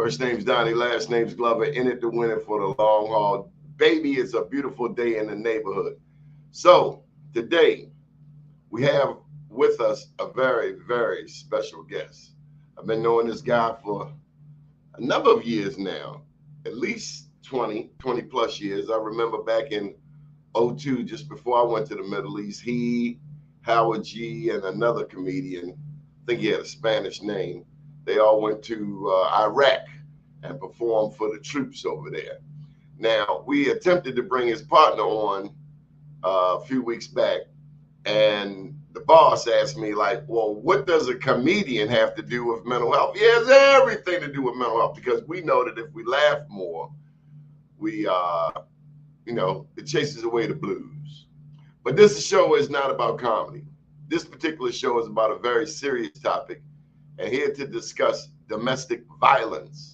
First name's Donnie, last name's Glover. In it to win it for the long haul. Baby, it's a beautiful day in the neighborhood. So today we have with us a very, very special guest. I've been knowing this guy for a number of years now, at least 20 plus years. I remember back in '02, just before I went to the Middle East, he, Howard G, and another comedian, I think he had a Spanish name, they all went to Iraq and performed for the troops over there. Now, we attempted to bring his partner on a few weeks back, and the boss asked me, like, well, what does a comedian have to do with mental health? Yeah, it's everything to do with mental health, because we know that if we laugh more, we, it chases away the blues. But this show is not about comedy. This particular show is about a very serious topic. And here to discuss domestic violence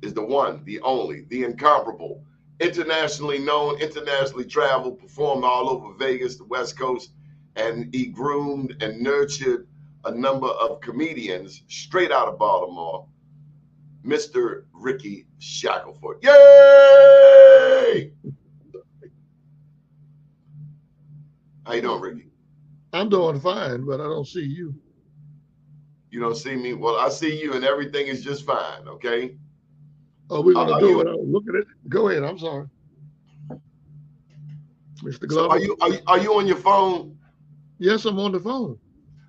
is the one, the only, the incomparable, internationally known, internationally traveled, performed all over Vegas, the West Coast, and he groomed and nurtured a number of comedians straight out of Baltimore, Mr. Rickey Shackleford. Yay! How you doing, Rickey? I'm doing fine, but I don't see you. You don't see me? Well, I see you, and everything is just fine, okay? Oh, we're going to Are do you it. Look at it. Go ahead. I'm sorry. Mr. so Glover? are you on your phone? Yes, I'm on the phone.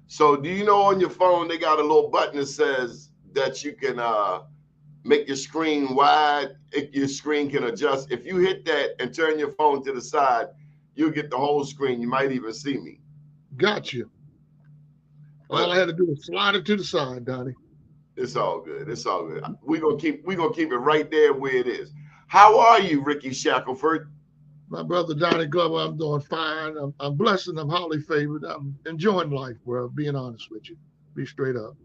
So do you know on your phone they got a little button that says that you can make your screen wide, if your screen can adjust. If you hit that and turn your phone to the side, you'll get the whole screen. You might even see me. Got you. All But I had to do was slide it to the side, Donnie. it's all good. It's all good. We're gonna keep it right there where it is. How are you, Rickey Shackleford? My brother Donnie Glover, I'm doing fine. I'm blessed and I'm highly favored. I'm enjoying life, bro, being honest with you. Be straight up.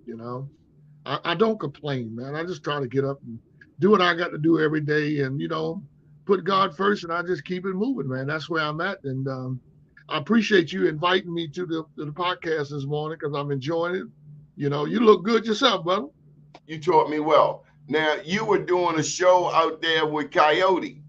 I don't complain, man. I just try to get up and do what I got to do every day and put God first and I just keep it moving, man. That's where I'm at. And I appreciate you inviting me to the podcast this morning because I'm enjoying it. You look good yourself, brother. You taught me well. Now you were doing a show out there with Coyote.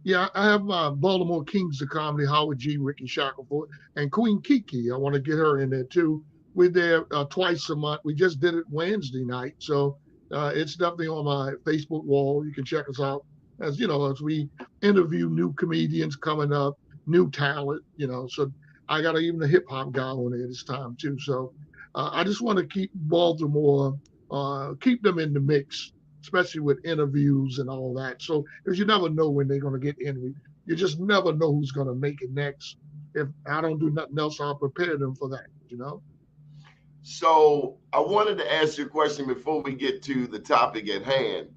Yeah, I have my Baltimore Kings of Comedy, Howard G, Rickey Shackleford, and Queen Kiki. I want to get her in there too. We're there twice a month. We just did it Wednesday night. So it's definitely on my Facebook wall. You can check us out as we interview new comedians coming up, new talent. So I got even a hip hop guy on there this time too. So I just want to keep Baltimore, keep them in the mix, especially with interviews and all that. So, because you never know when they're going to get interviewed. You just never know who's going to make it next. If I don't do nothing else, I'll prepare them for that. So I wanted to ask you a question before we get to the topic at hand.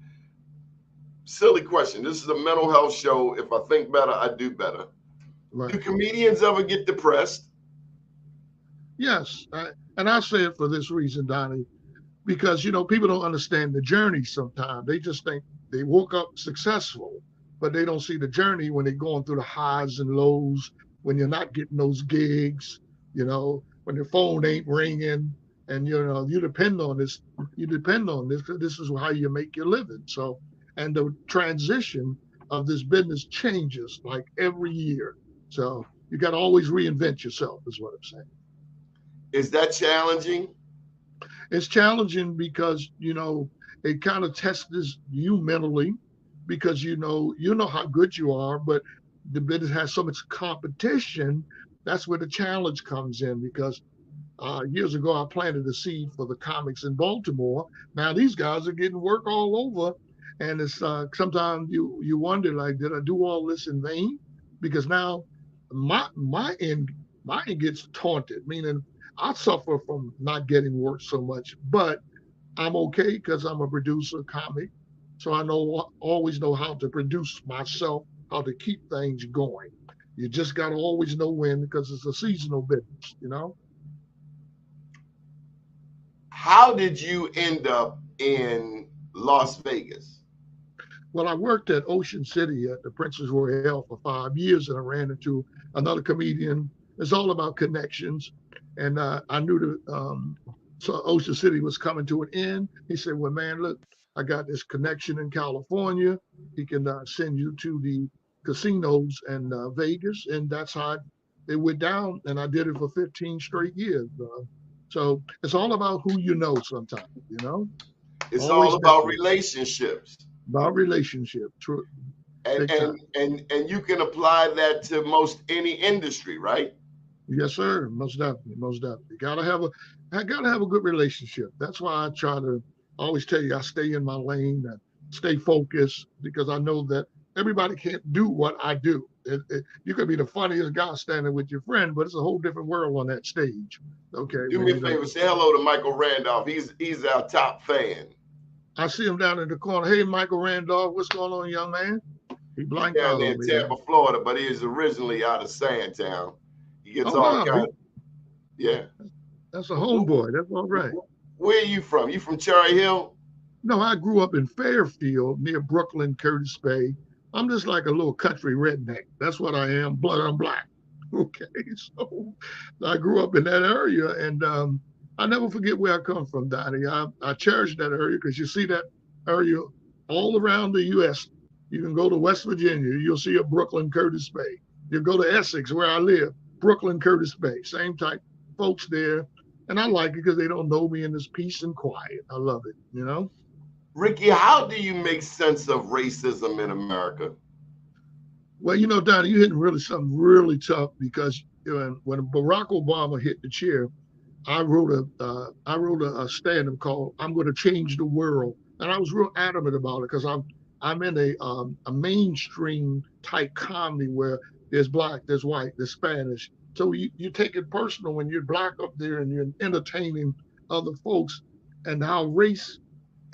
Silly question. This is a mental health show. If I think better, I do better. Do Right. comedians ever get depressed? Yes. And I say it for this reason, Donnie, because, people don't understand the journey sometimes. They just think they woke up successful, but they don't see the journey when they're going through the highs and lows, when you're not getting those gigs, when your phone ain't ringing and, you depend on this, 'cause this is how you make your living. So, and the transition of this business changes like every year. So you got to always reinvent yourself is what I'm saying. Is that challenging? It's challenging because it kind of tests you mentally because you know how good you are, but the business has so much competition. That's where the challenge comes in because years ago I planted a seed for the comics in Baltimore. Now these guys are getting work all over, and it's sometimes you wonder, like, did I do all this in vain? Because now my end gets taunted, meaning I suffer from not getting work so much, but I'm okay because I'm a producer, comic, so I always know how to produce myself, how to keep things going. You just got to always know when because it's a seasonal business. How did you end up in Las Vegas? Well, I worked at Ocean City at the Princess Royale for 5 years, and I ran into another comedian. It's all about connections, and I knew that so Ocean City was coming to an end. He said, "Well, man, look, I got this connection in California. He can send you to the casinos in Vegas, and that's how it went down. And I did it for 15 straight years. So it's all about who you know. Sometimes, It's all always about network, relationships. about relationship. True, And big time. you can apply that to most any industry, right? Yes, sir. Most definitely. Most definitely. I gotta have a good relationship. That's why I try to always tell you I stay in my lane and stay focused because I know that everybody can't do what I do. You could be the funniest guy standing with your friend, but it's a whole different world on that stage. Okay, Do when me a you know. favor, say hello to Michael Randolph. He's our top fan. I see him down in the corner. Hey, Michael Randolph, what's going on, young man? He He's blanked down out there on in me there. Tampa, Florida, but he is originally out of Sandtown. He gets Oh all wow, kinds. Yeah. that's a homeboy. That's all right. Where are you from? You from Cherry Hill? No, I grew up in Fairfield near Brooklyn, Curtis Bay. I'm just like a little country redneck. That's what I am. Blood on black. Okay, so I grew up in that area, and I never forget where I come from, Donnie. I cherish that area because you see that area all around the U.S. You can go to West Virginia, you'll see a Brooklyn, Curtis Bay. You go to Essex, where I live, Brooklyn, Curtis Bay, same type folks there, and I like it because they don't know me in this peace and quiet. I love it. Rickey, how do you make sense of racism in America? Well, Donnie, you hitting really something really tough because when Barack Obama hit the chair, I wrote a stand-up called "I'm Going to Change the World," and I was real adamant about it because I'm in a mainstream type comedy where there's black, there's white, there's Spanish. So you take it personal when you're black up there and you're entertaining other folks, and how race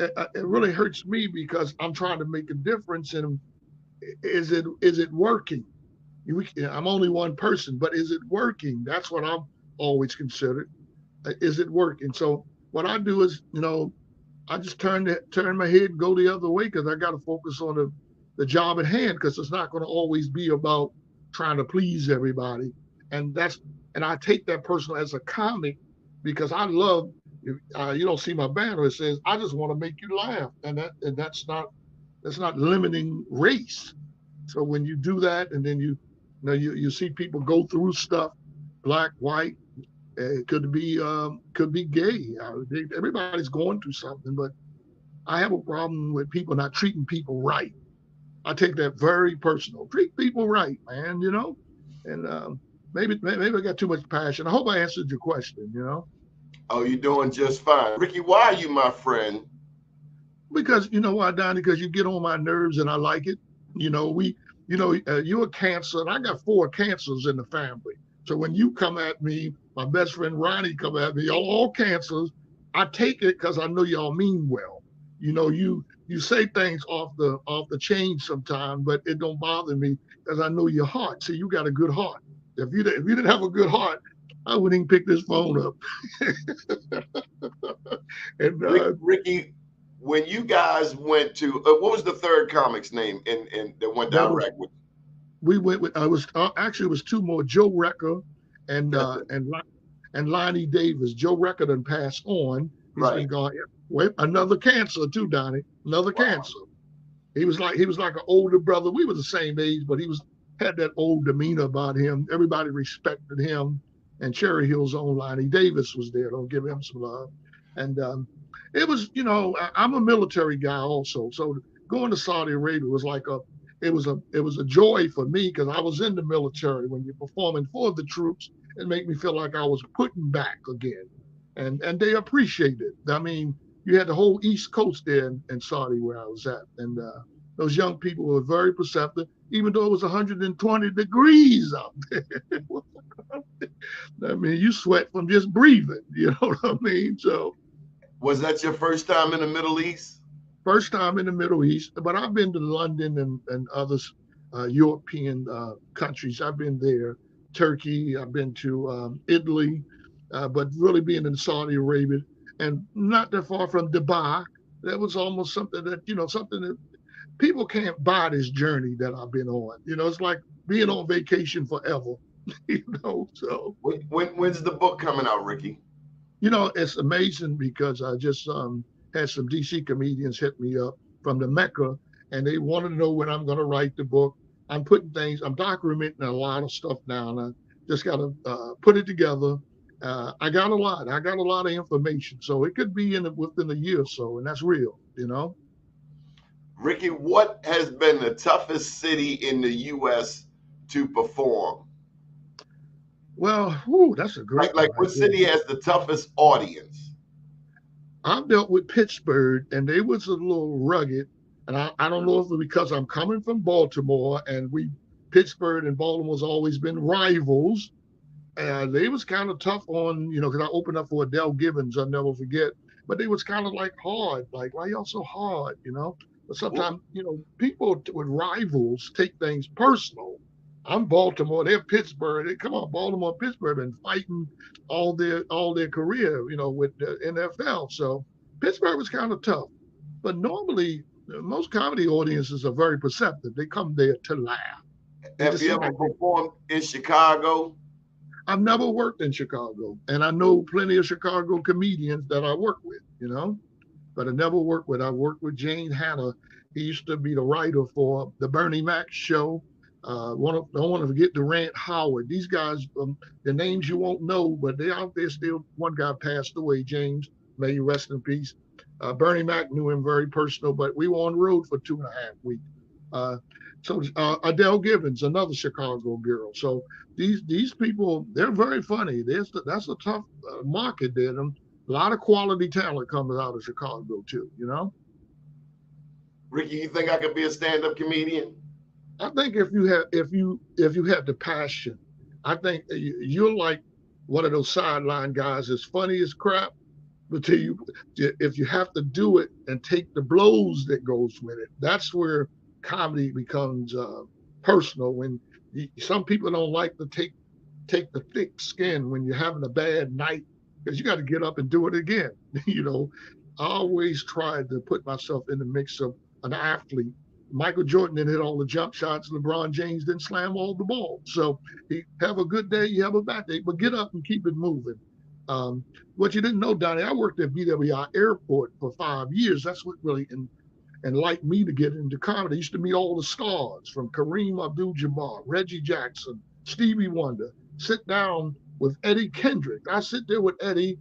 it really hurts me because I'm trying to make a difference in is it working? I'm only one person, but is it working? That's what I'm always considered. Is it working? So what I do is, I just turn my head and go the other way because I got to focus on the job at hand because it's not going to always be about trying to please everybody. And I take that personal as a comic because I love. You don't see my banner. It says I just want to make you laugh, and that's not limiting race. So when you do that, and then you see people go through stuff, black, white, it could be gay. Everybody's going through something, but I have a problem with people not treating people right. I take that very personal. Treat people right, man. And maybe I got too much passion. I hope I answered your question. Oh, you're doing just fine. Rickey, why are you my friend? Because you know why, Donnie? Because you get on my nerves, and I like it. You're a cancer, and I got 4 cancers in the family. So when you come at me, my best friend Ronnie come at me, all cancers. I take it because I know y'all mean well. You say things off the chain sometimes, but it don't bother me because I know your heart. See, you got a good heart. If you didn't have a good heart, I wouldn't even pick this phone up. and Rickey, when you guys went to what was the third comic's name in that went that was direct with? we went with. I was actually it was 2 more. Joe Recker and That's uh, it. and and Lonnie Davis. Joe Recker done passed on. He's Right. been gone. Wait, another cancer too, Donnie. Another Wow. cancer. He was like an older brother. We were the same age, but he had that old demeanor about him. Everybody respected him. And Cherry Hill's own Lonnie Davis was there. Don't give him some love. And it was, I'm a military guy also. So going to Saudi Arabia was like it was a joy for me because I was in the military. When you're performing for the troops, it made me feel like I was putting back again, and they appreciate it. I mean, you had the whole East Coast there in Saudi where I was at, and those young people were very perceptive, even though it was 120 degrees out there. I mean, you sweat from just breathing. You know what I mean? So Was that your first time in the Middle East? first time in the Middle East, but I've been to London and other European countries. I've been there, Turkey. I've been to Italy, but really being in Saudi Arabia and not that far from Dubai. That was almost something that people can't buy this journey that I've been on. It's like being on vacation forever. So When's the book coming out, Rickey? it's amazing because I just had some DC comedians hit me up from the Mecca, and they wanted to know when I'm going to write the book. I'm putting things, I'm documenting a lot of stuff now, and I just got to put it together. I got a lot. I got a lot of information, so it could be within a year or so, and that's real, you know. Rickey, what has been the toughest city in the U.S. to perform? Well, whew, that's a great one Like right what there. city has the toughest audience? I've dealt with Pittsburgh, and they was a little rugged. And I don't know if it's because I'm coming from Baltimore, and Pittsburgh and Baltimore's always been rivals. And they was kind of tough on, because I opened up for Adele Gibbons, I'll never forget. But they was kind of like hard, like, why y'all so hard? But sometimes, people with rivals take things personal. I'm Baltimore, they're Pittsburgh. Come on, Baltimore and Pittsburgh been fighting all their career, with the NFL. So Pittsburgh was kind of tough. But normally, most comedy audiences are very perceptive. They come there to laugh. Have you ever performed in Chicago? I've never worked in Chicago, and I know plenty of Chicago comedians that I work with, but I never worked with. I worked with Jane Hanna. He used to be the writer for the Bernie Mac show. Don't want to forget Durant Howard. These guys, the names you won't know, but they're out there still. One guy passed away, James. May you rest in peace. Bernie Mac knew him very personal, but we were on the road for 2.5 weeks. So Adele Gibbons, another Chicago girl. So these people, they're very funny. That's a tough market there. A lot of quality talent comes out of Chicago too. Rickey, you think I could be a stand-up comedian? I think if you have the passion, I think you're like one of those sideline guys that's funny as crap, but if you have to do it and take the blows that goes with it, that's where comedy becomes personal. When some people don't like to take the thick skin when you're having a bad night, because you got to get up and do it again. I always tried to put myself in the mix of an athlete. Michael Jordan didn't hit all the jump shots. LeBron James didn't slam all the balls. So you have a good day, you have a bad day, but get up and keep it moving. What you didn't know, Donnie, I worked at BWI Airport for 5 years. That's what really enlightened me to get into comedy. I used to meet all the stars, from Kareem Abdul-Jabbar, Reggie Jackson, Stevie Wonder. Sit down with Eddie Kendrick. I sit there with Eddie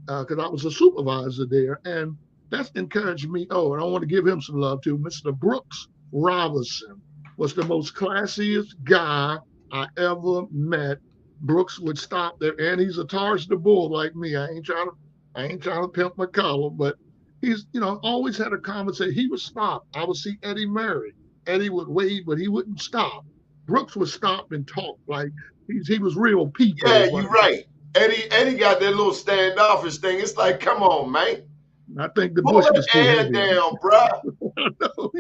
because I was a supervisor there, and that's encouraged me. Oh, and I want to give him some love too. Mr. Brooks Robinson was the most classiest guy I ever met. Brooks would stop there, and he's a Taurus the Bull like me. I ain't trying to pimp my collar, but he's always had a conversation. He would stop. I would see Eddie Murray. Eddie would wave, but he wouldn't stop. Brooks would stop and talk like he was real people. Yeah, you're right. Eddie got that little standoffish thing. It's like, come on, man. I think the Bush was too heavy. Down, bro. No,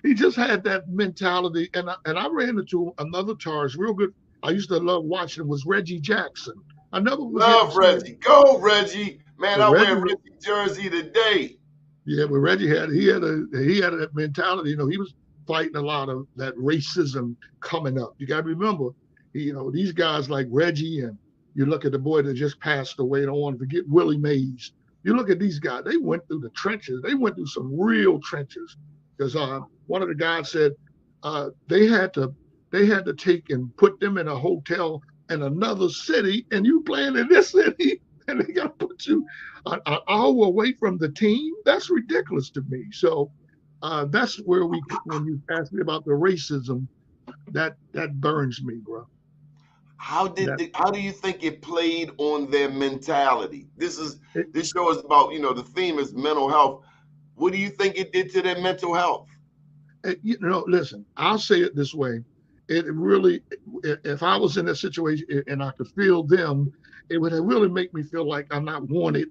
he just had that mentality. And I ran into another Taurus real good. I used to love watching, was Reggie Jackson. I never love Reggie. Go Reggie, man! I wear Reggie jersey today. Yeah, but Reggie had that mentality. He was fighting a lot of that racism coming up. You got to remember, these guys like Reggie, and you look at the boy that just passed away. I don't want to forget Willie Mays. You look at these guys, they went through the trenches. They went through some real trenches. Because one of the guys said they had to take and put them in a hotel in another city, and you playing in this city, and they got to put you an hour away from the team. That's ridiculous to me. So that's where when you ask me about the racism, that burns me, bro. How do you think it played on their mentality? This show is about, the theme is mental health. What do you think it did to their mental health? Listen, I'll say it this way. It really, if I was in a situation and I could feel them, it would really make me feel like I'm not wanted.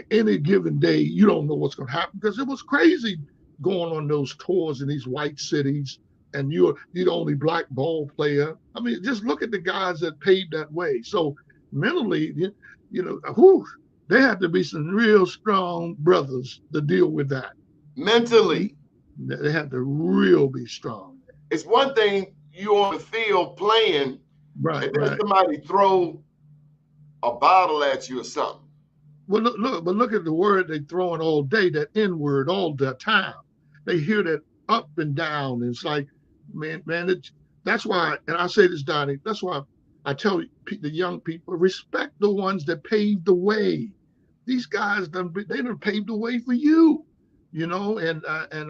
Any given day, you don't know what's going to happen, because it was crazy going on those tours in these white cities, and you're the only black ball player. I mean, just look at the guys that paved that way. So mentally, they have to be some real strong brothers to deal with that. Mentally, they have to real be strong. It's one thing you on the field playing, right, and then somebody throw a bottle at you or something. Well, look at the word they throwing all day, that N word all the time. They hear that up and down. And it's like, man, that's why, and I say this, Donnie, that's why I tell the young people, respect the ones that paved the way. These guys they done paved the way for you, and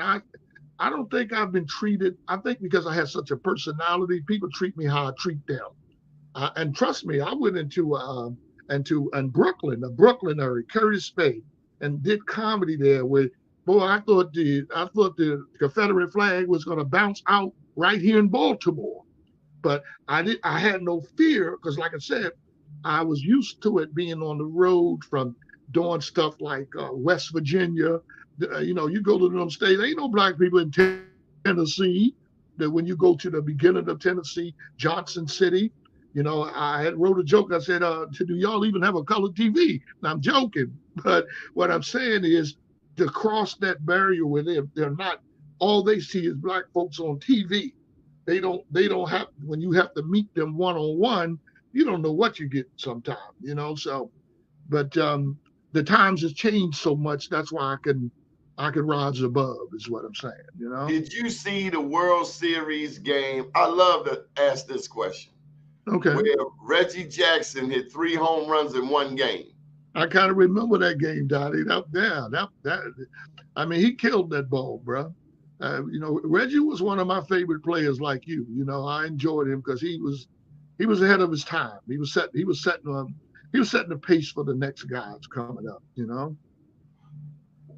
I don't think I've been treated. I think because I had such a personality, people treat me how I treat them. And trust me, I went into Brooklyn, the Brooklyn area, Curtis Bay, and did comedy there. Where, boy, I thought the Confederate flag was going to bounce out right here in Baltimore, but I had no fear because, like I said, I was used to it being on the road from doing stuff like West Virginia. You go to them states, ain't no black people in Tennessee. That when you go to the beginning of Tennessee, Johnson City, I had wrote a joke. I said, "Do y'all even have a color TV?" And I'm joking, but what I'm saying is to cross that barrier where they're not. All they see is black folks on TV. They don't have when you have to meet them one on one. You don't know what you get sometimes. So, but the times has changed so much. That's why I can rise above. Is what I'm saying. Did you see the World Series game? I love to ask this question. Okay. Where Reggie Jackson hit 3 home runs in one game. I kind of remember that game, Donnie. I mean, he killed that ball, bro. Reggie was one of my favorite players, like you. I enjoyed him because he was ahead of his time. He was setting the pace for the next guys coming up.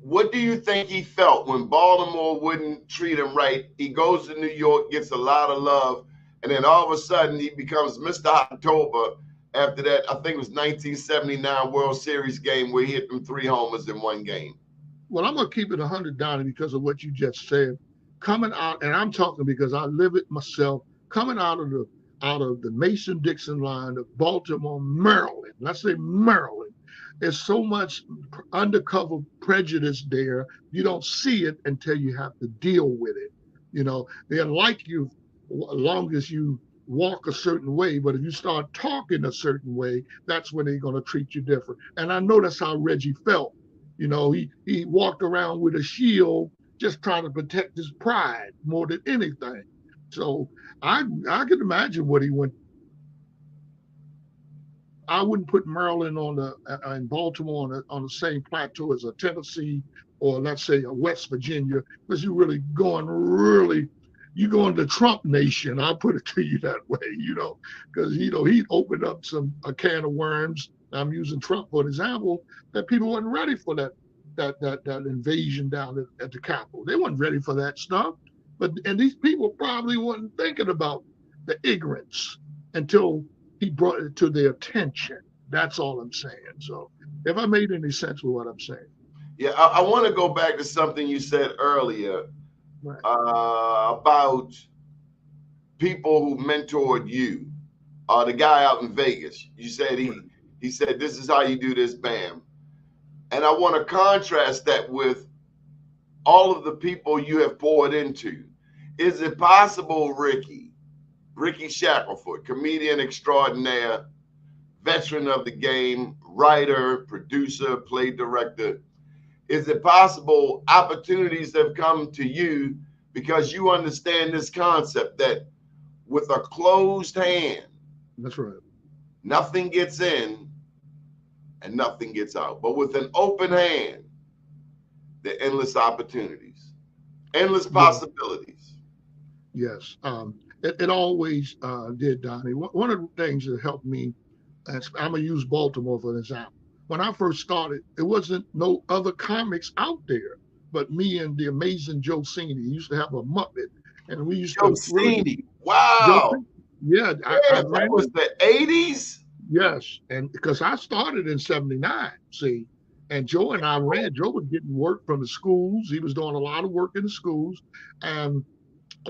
What do you think he felt when Baltimore wouldn't treat him right? He goes to New York, gets a lot of love, and then all of a sudden he becomes Mr. October after that, I think it was 1979 World Series game where he hit them 3 homers in one game. Well, I'm gonna keep it 100, Donnie, because of what you just said. Coming out, and I'm talking because I live it myself. Coming out of the Mason-Dixon line of Baltimore, Maryland. Let's say Maryland. There's so much undercover prejudice there. You don't see it until you have to deal with it. They'll like you as long as you walk a certain way, but if you start talking a certain way, that's when they're going to treat you different. And I know that's how Reggie felt. He walked around with a shield, just trying to protect his pride more than anything. So I can imagine what he went. I wouldn't put Maryland and Baltimore on the same plateau as a Tennessee or, let's say, a West Virginia, because you go into Trump nation. I'll put it to you that way, because he opened up a can of worms. I'm using Trump for an example, that people weren't ready for that invasion down at the Capitol. They weren't ready for that stuff. And these people probably weren't thinking about the ignorance until he brought it to their attention. That's all I'm saying. So if I made any sense with what I'm saying. Yeah, I want to go back to something you said earlier, Right. About people who mentored you. The guy out in Vegas, you said he said, "This is how you do this, bam." And I want to contrast that with all of the people you have poured into. Is it possible, Rickey Shackleford, comedian extraordinaire, veteran of the game, writer, producer, play director, is it possible opportunities have come to you because you understand this concept that with a closed hand, That's right. nothing gets in and nothing gets out. But with an open hand, there are endless opportunities, endless possibilities. Yes. It always did, Donnie. One of the things that helped me, and I'm going to use Baltimore for an example. When I first started, there wasn't no other comics out there but me and the amazing Joe Cini. He used to have a Muppet, and we used Joe to really. Cini, wow. Joe, yeah, Yeah, that was the 80s. Yes, and because I started in '79, see, and Joe and I ran. Joe was getting work from the schools. He was doing a lot of work in the schools, and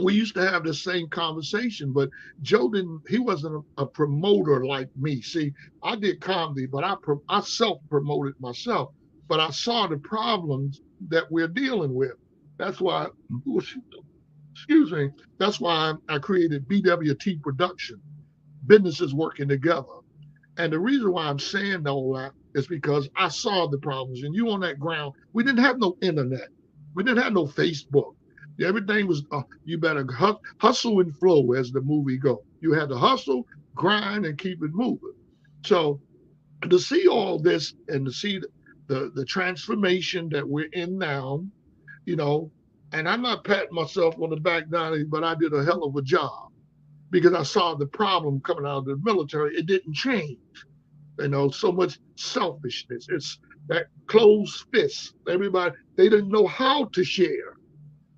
we used to have the same conversation. But Joe didn't. He wasn't a promoter like me. See, I did comedy, but I self promoted myself. But I saw the problems that we're dealing with. That's why, excuse me. That's why I created BWT Production, businesses working together. And the reason why I'm saying all that is because I saw the problems. And you on that ground, we didn't have no internet. We didn't have no Facebook. Everything was, you better hustle and flow, as the movie go. You had to hustle, grind, and keep it moving. So to see all this and to see the transformation that we're in now, you know, and I'm not patting myself on the back, Donnie, but I did a hell of a job because I saw the problem coming out of the military. It didn't change. So much selfishness. It's that closed fist. Everybody, they didn't know how to share.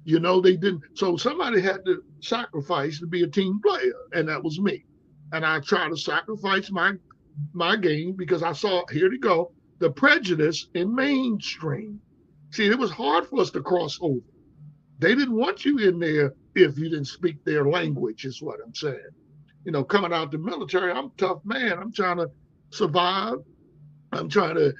They didn't. So somebody had to sacrifice to be a team player, and that was me. And I tried to sacrifice my game because I saw, here to go, the prejudice in mainstream. See, it was hard for us to cross over. They didn't want you in there if you didn't speak their language, is what I'm saying. Coming out the military, I'm a tough man. I'm trying to survive. I'm trying to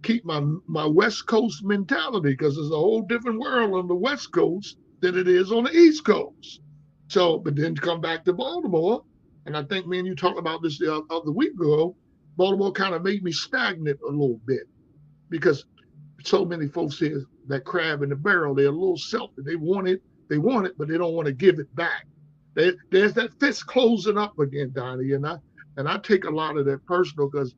keep my West Coast mentality because there's a whole different world on the West Coast than it is on the East Coast. So, but then come back to Baltimore, and I think me and you talked about this the other week ago. Baltimore kind of made me stagnant a little bit because so many folks here, that crab in the barrel, they're a little selfish. They want it, but they don't want to give it back. There's that fist closing up again, Donnie, and I take a lot of that personal because,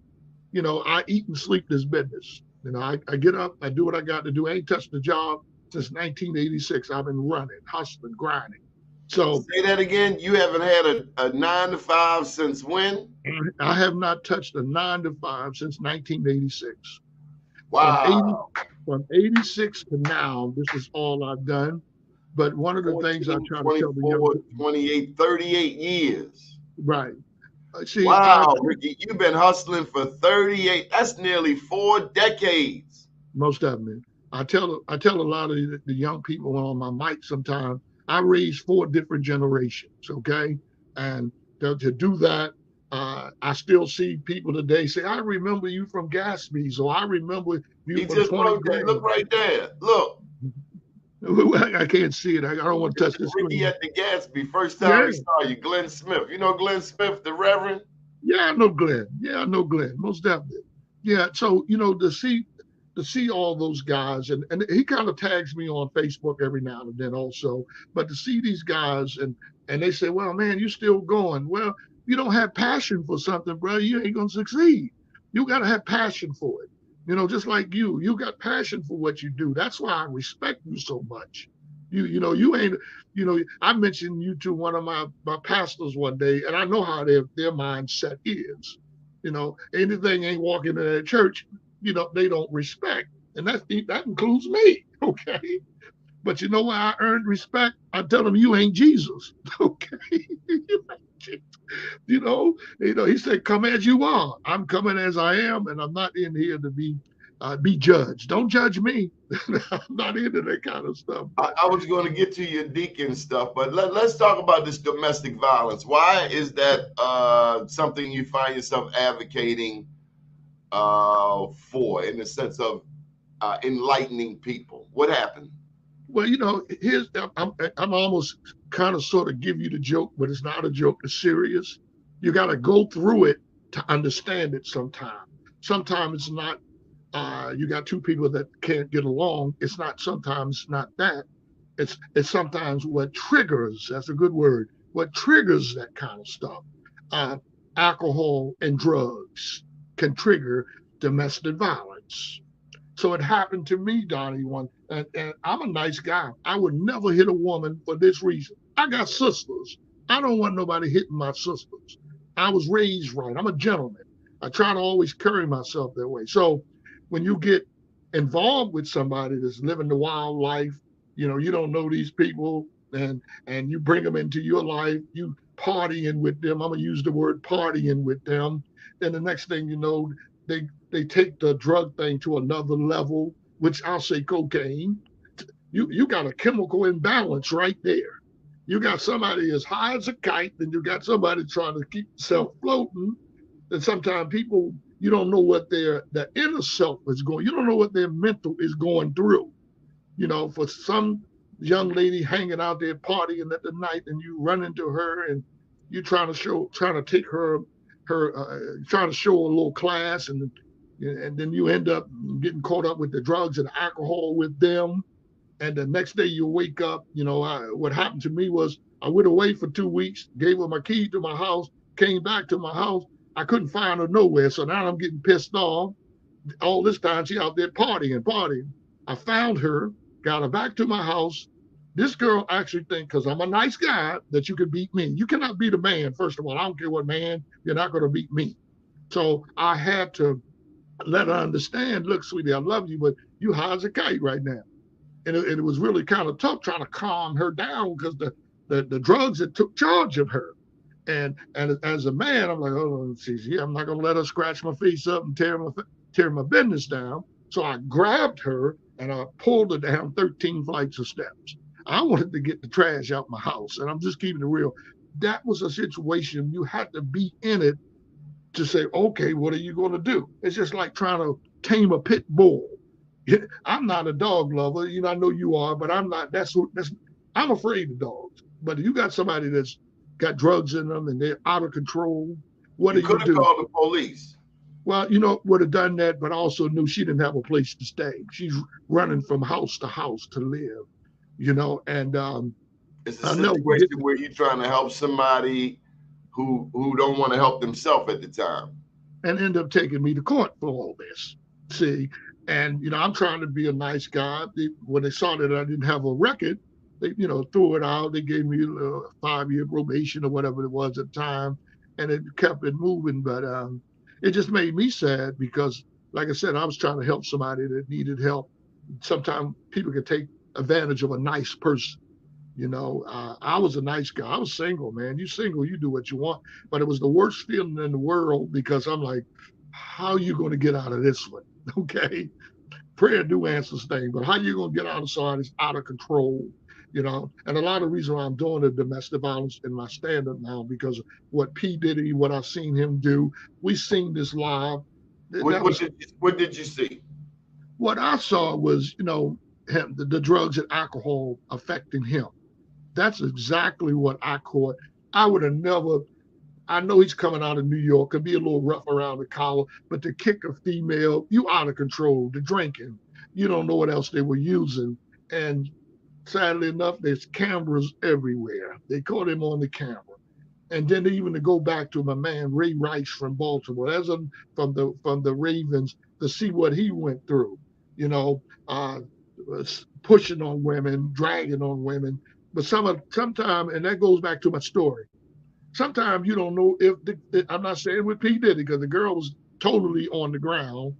I eat and sleep this business. I get up, I do what I got to do. I ain't touched the job since 1986. I've been running, hustling, grinding. So say that again. You haven't had a 9 to 5 since when? I have not touched a 9 to 5 since 1986. Wow. From 86 to now, this is all I've done. But one of the 14, things I try to tell the young people, 28, 38 years. Right. See, wow, Rickey, you've been hustling for 38. That's nearly 4 decades. Most of them. I tell a lot of the young people on my mic sometimes, I raised 4 different generations, okay? And to do that, I still see people today say, I remember you from Gatsby's, or I remember you he from just 20 there. Look right there. Look. I can't see it. I don't want to touch this. Rickey at the Gatsby. First time we saw you, Glenn Smith. You know Glenn Smith, the Reverend? Yeah, I know Glenn. Most definitely. Yeah, so to see all those guys, and he kind of tags me on Facebook every now and then also, but to see these guys and they say, well, man, you're still going. Well, you don't have passion for something, bro, you ain't gonna succeed. You gotta have passion for it. Just like you got passion for what you do. That's why I respect you so much. You ain't, I mentioned you to one of my pastors one day, and I know how their mindset is. Anything ain't walking in that church, they don't respect. And that includes me, okay? But you know why I earned respect? I tell them, you ain't Jesus, okay? He said, come as you are. I'm coming as I am, and I'm not in here to be judged. Don't judge me. I'm not into that kind of stuff. I was going to get to your deacon stuff, but let's talk about this domestic violence. Why is that something you find yourself advocating for, in the sense of enlightening people? What happened? Well, here's I'm almost kind of sort of give you the joke, but it's not a joke. It's serious. You got to go through it to understand it. Sometimes it's not. You got 2 people that can't get along. It's not. Sometimes it's not that. It's sometimes what triggers. That's a good word. What triggers that kind of stuff. Alcohol and drugs can trigger domestic violence. So it happened to me, Donnie, and I'm a nice guy. I would never hit a woman for this reason. I got sisters. I don't want nobody hitting my sisters. I was raised right. I'm a gentleman. I try to always carry myself that way. So when you get involved with somebody that's living the wild life, you don't know these people, and you bring them into your life, you partying with them. I'm going to use the word partying with them. Then the next thing you know, they take the drug thing to another level, which I'll say cocaine. You got a chemical imbalance right there. You got somebody as high as a kite, and you got somebody trying to keep themselves floating. And sometimes people, you don't know what their inner self is going. You don't know what their mental is going through. For some young lady hanging out there partying at the night, and you run into her, and you're trying to take her her trying to show a little class, and then you end up getting caught up with the drugs and alcohol with them. And the next day you wake up, what happened to me was I went away for 2 weeks, gave her my key to my house, came back to my house. I couldn't find her nowhere. So now I'm getting pissed off. All this time she out there partying. I found her, got her back to my house. This girl actually think, because I'm a nice guy, that you can beat me. You cannot beat a man, first of all. I don't care what man, you're not going to beat me. So I had to let her understand, look, sweetie, I love you, but you high as a kite right now. And it was really kind of tough trying to calm her down because the drugs had took charge of her. And as a man, I'm like, oh, I'm not going to let her scratch my face up and tear my business down. So I grabbed her and I pulled her down 13 flights of steps. I wanted to get the trash out my house, and I'm just keeping it real. That was a situation you had to be in it to say, okay, what are you going to do? It's just like trying to tame a pit bull. I'm not a dog lover, I know you are, but I'm not. I'm afraid of dogs. But if you got somebody that's got drugs in them and they're out of control, what do you do? You could have called the police. Well, would have done that, but also knew she didn't have a place to stay. She's running from house to house to live, and it's a situation where you're trying to help somebody who don't want to help themselves at the time. And end up taking me to court for all this. See, and I'm trying to be a nice guy. When they saw that I didn't have a record, they threw it out. They gave me a 5-year probation or whatever it was at the time, and it kept it moving. But it just made me sad because, like I said, I was trying to help somebody that needed help. Sometimes people can take advantage of a nice person. I was a nice guy. I was single, man. You single, you do what you want. But it was the worst feeling in the world because I'm like, how are you going to get out of this one? Okay. Prayer do answers things, but how you going to get out of something that's out of control? And a lot of reason why I'm doing the domestic violence in my stand-up now, because of what P. Diddy, what I've seen him do. We've seen this live. What did you see? What I saw was, him, the drugs and alcohol affecting him. That's exactly what I caught. I would have never. I know he's coming out of New York, could be a little rough around the collar, but to kick a female, you out of control. The drinking, you don't know what else they were using. And sadly enough, there's cameras everywhere. They caught him on the camera. And then even to go back to my man Ray Rice from Baltimore, from the Ravens, to see what he went through, pushing on women, dragging on women. But sometimes, and that goes back to my story. Sometimes you don't know if I'm not saying with P. Diddy because the girl was totally on the ground,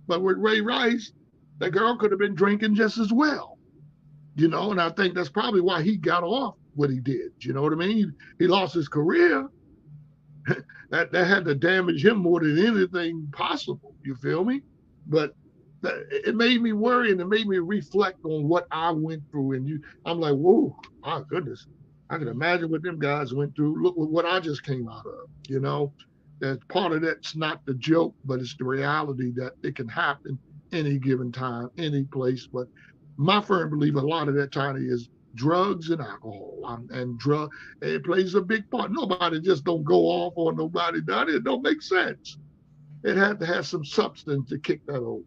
but with Ray Rice, that girl could have been drinking just as well, and I think that's probably why he got off what he did. You know what I mean? He lost his career. that had to damage him more than anything possible. You feel me? But it made me worry and it made me reflect on what I went through. And I'm like, whoa, my goodness. I can imagine what them guys went through. Look what I just came out of, That part of that's not the joke, but it's the reality that it can happen any given time, any place. But my firm belief, a lot of that, Tiny, is drugs and alcohol. It plays a big part. Nobody just don't go off on nobody done it. It don't make sense. It had to have some substance to kick that over.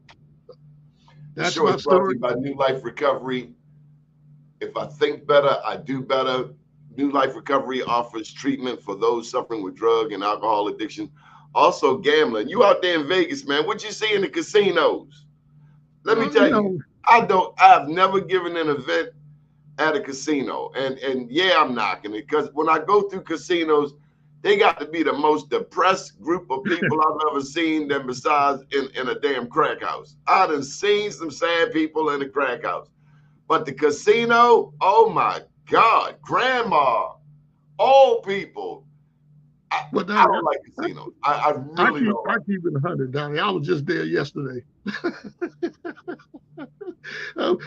That's my story. By New Life Recovery. If I think better, I do better. New Life Recovery offers treatment for those suffering with drug and alcohol addiction. Also gambling. You out there in Vegas, man. What you see in the casinos? Let me tell you, I've never given an event at a casino. And yeah, I'm knocking it because when I go through casinos, they got to be the most depressed group of people I've ever seen than besides in a damn crack house. I done seen some sad people in a crack house. But the casino, oh my God, grandma, old people. I don't like casinos. I really don't. I keep it 100, Donnie. I was just there yesterday.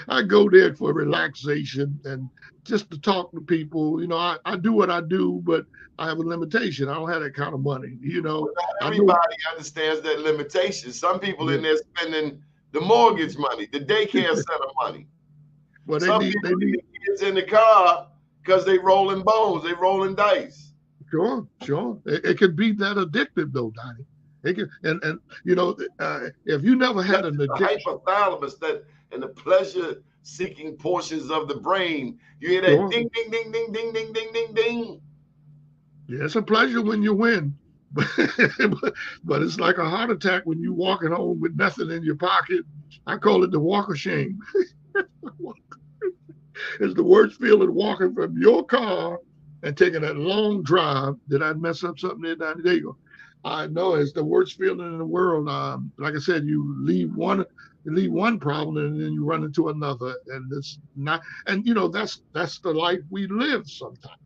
I go there for relaxation and just to talk to people. I do what I do, but I have a limitation. I don't have that kind of money. Not everybody understands that limitation. Some people in there spending the mortgage money, the daycare center money. Well, some people need kids in the car because they rolling bones, they rolling dice. Sure. It can be that addictive though, Donnie. It can, and if you never had That's an the addiction, hypothalamus that and the pleasure seeking portions of the brain. You hear that sure, ding, ding, ding, ding, ding, ding, ding, ding, ding. yeah, it's a pleasure when you win, but but it's like a heart attack when you walking home with nothing in your pocket. I call it the walk of shame. It's the worst feeling walking from your car and taking that long drive. Did I mess up something there, Donnie? There you go. I know it's the worst feeling in the world. Like I said, you leave one problem and then you run into another, and it's not. And that's the life we live sometimes.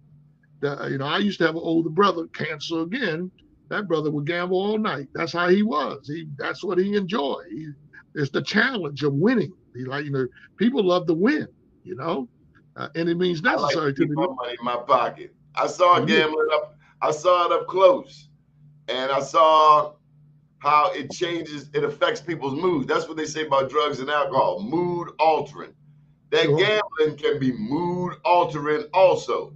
I used to have an older brother, cancer again. That brother would gamble all night. That's how he was. That's what he enjoyed. It's the challenge of winning. People love to win. You know, Any means I like to necessary to keep my the. money in my pocket. I saw Oh yeah, gambling up. I saw it up close, and I saw how it changes. It affects people's mood. That's what they say about drugs and alcohol. Mood altering. That sure. gambling can be mood altering also.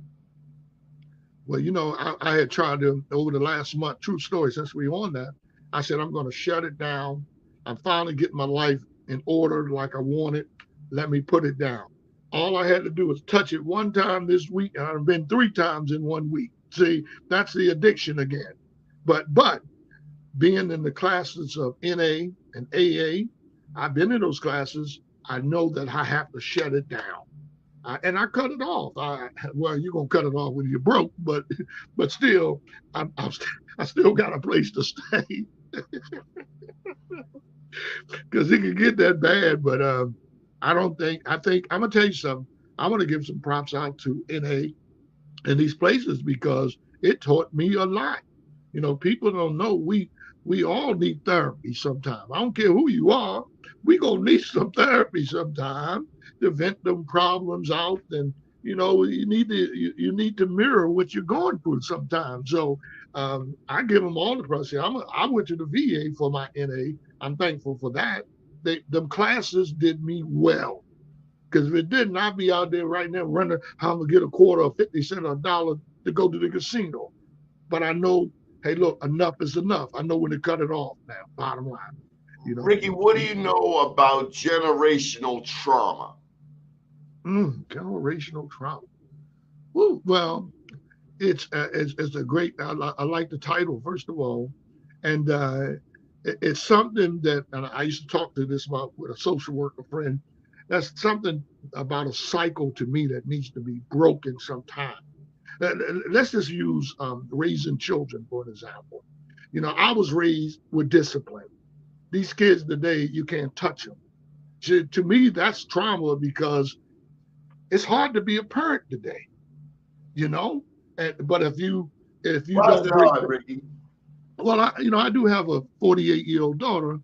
Well, I had tried to over the last month. True story. Since we on that, I said I'm going to shut it down. I'm finally getting my life in order like I want it. Let me put it down. All I had to do was touch it one time this week, and I've been 3 times in one week. See, that's the addiction again. But being in the classes of NA and AA, I've been in those classes. I know that I have to shut it down. And I cut it off. Well, you're gonna cut it off when you're broke, but still, I'm I still got a place to stay because it can get that bad. But I don't think. I think I'm gonna tell you something. I'm gonna give some props out to NA in these places because it taught me a lot. People don't know we all need therapy sometimes. I don't care who you are, we gonna need some therapy sometime to vent them problems out. And you need to mirror what you're going through sometimes. So I give them all the credit. I went to the VA for my NA. I'm thankful for that. Them classes did me well. Because if it didn't, I'd be out there right now running how I'm gonna get a quarter or 50 cents or a dollar to go to the casino. But I know, hey, look, enough is enough. I know when to cut it off now. Bottom line, you know. Ricky, what do you know about generational trauma? Generational trauma. Woo, well, it's a great. I like the title first of all, and it's something that, and I used to talk to this about with a social worker friend. That's something about a cycle to me that needs to be broken sometime. Let's just use raising children for an example. I was raised with discipline. These kids today, you can't touch them. To me, that's trauma because it's hard to be a parent today. You know, but if you Why is don't it break, hard, Ricky? well, I do have a 48-year-old daughter,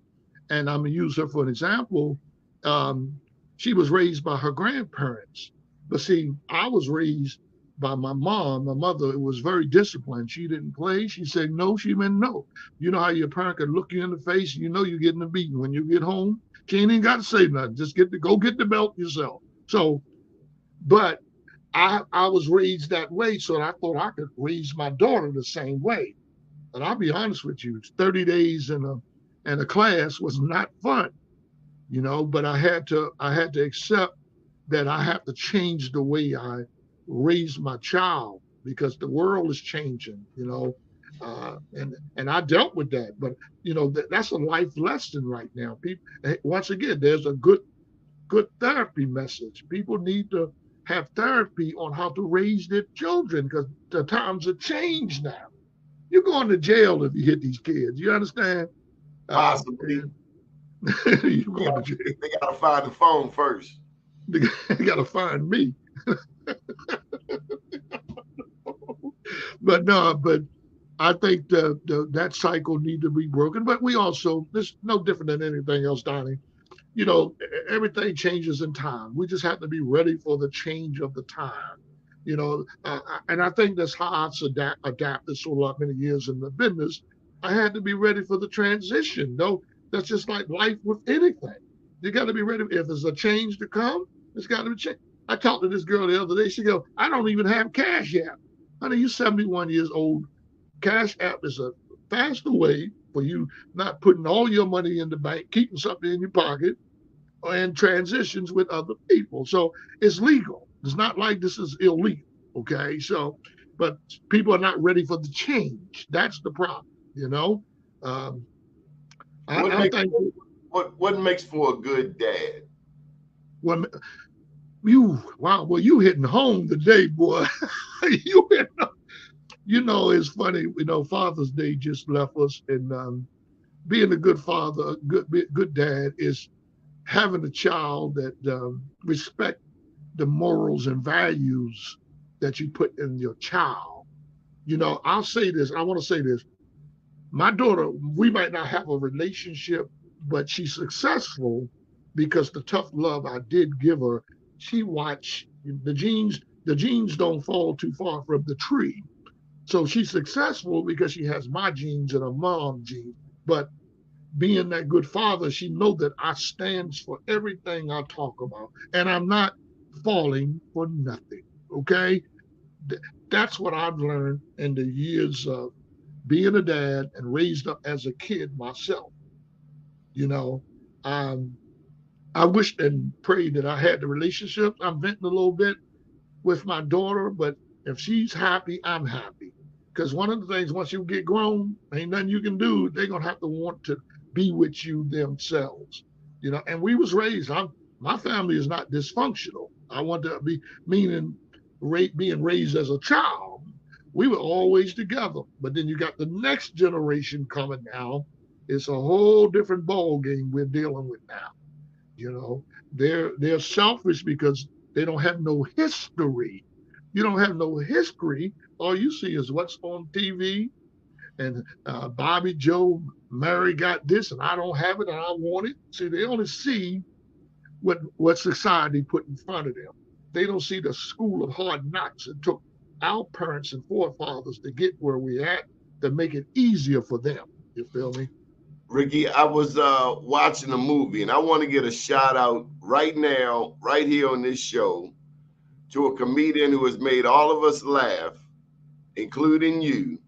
and I'm gonna use her for an example. Um, she was raised by her grandparents, but see, I was raised by my mom. My mother was very disciplined. She didn't play. She said no. She meant no. You know how your parent can look you in the face. You know you're getting a beating when you get home. She ain't even got to say nothing. Just go get the belt yourself. So, but I was raised that way, so I thought I could raise my daughter the same way. And I'll be honest with you, 30 days in a class was not fun, but I had to accept that I have to change the way I raise my child because the world is changing. And I dealt with that. But that's a life lesson right now. People, once again, there's a good therapy message. People need to have therapy on how to raise their children because the times have changed now. You're going to jail if you hit these kids. You understand? Possibly. And you're going to jail. They got to find the phone first. They got to find me. But no, but I think that cycle need to be broken. But we also, this no different than anything else, Donnie. Everything changes in time. We just have to be ready for the change of the time. And I think that's how I've adapted so many years in the business. I had to be ready for the transition. No, that's just like life with anything. You got to be ready. If there's a change to come, it's got to be changed. I talked to this girl the other day. She goes, I don't even have cash yet. honey, you're 71 years old. Cash App is a faster way for you not putting all your money in the bank, keeping something in your pocket, and transitions with other people. So it's legal. It's not like this is illegal. Okay. So, but people are not ready for the change. That's the problem, you know. Um, What I'm makes thankful. what makes for a good dad? Well, wow, well, you hitting home today, boy. you hitting, it's funny. Father's Day just left us, and being a good father, a good dad is having a child that respect the morals and values that you put in your child. I'll say this. I want to say this. My daughter, we might not have a relationship, but she's successful because the tough love I did give her. She watched the genes. The genes don't fall too far from the tree. So she's successful because she has my genes and her mom's genes. But being that good father, she know that I stands for everything I talk about, and I'm not falling for nothing. Okay, that's what I've learned in the years of being a dad and raised up as a kid myself. You know, um, I wished and prayed that I had the relationship. I'm venting a little bit with my daughter, but if she's happy, I'm happy. Because one of the things, once you get grown, ain't nothing you can do. They're gonna have to want to be with you themselves. And we was raised. My family is not dysfunctional. I want to be meaning being raised as a child. We were always together. But then you got the next generation coming now. It's a whole different ball game we're dealing with now. You know, they're selfish because they don't have no history. You don't have no history. All you see is what's on TV, and Bobby Joe Mary got this and I don't have it and I want it. See, they only see what society put in front of them. They don't see the school of hard knocks it took our parents and forefathers to get where we at, to make it easier for them. You feel me? Ricky, I was watching a movie, and I want to get a shout out right now, right here on this show, to a comedian who has made all of us laugh, including you.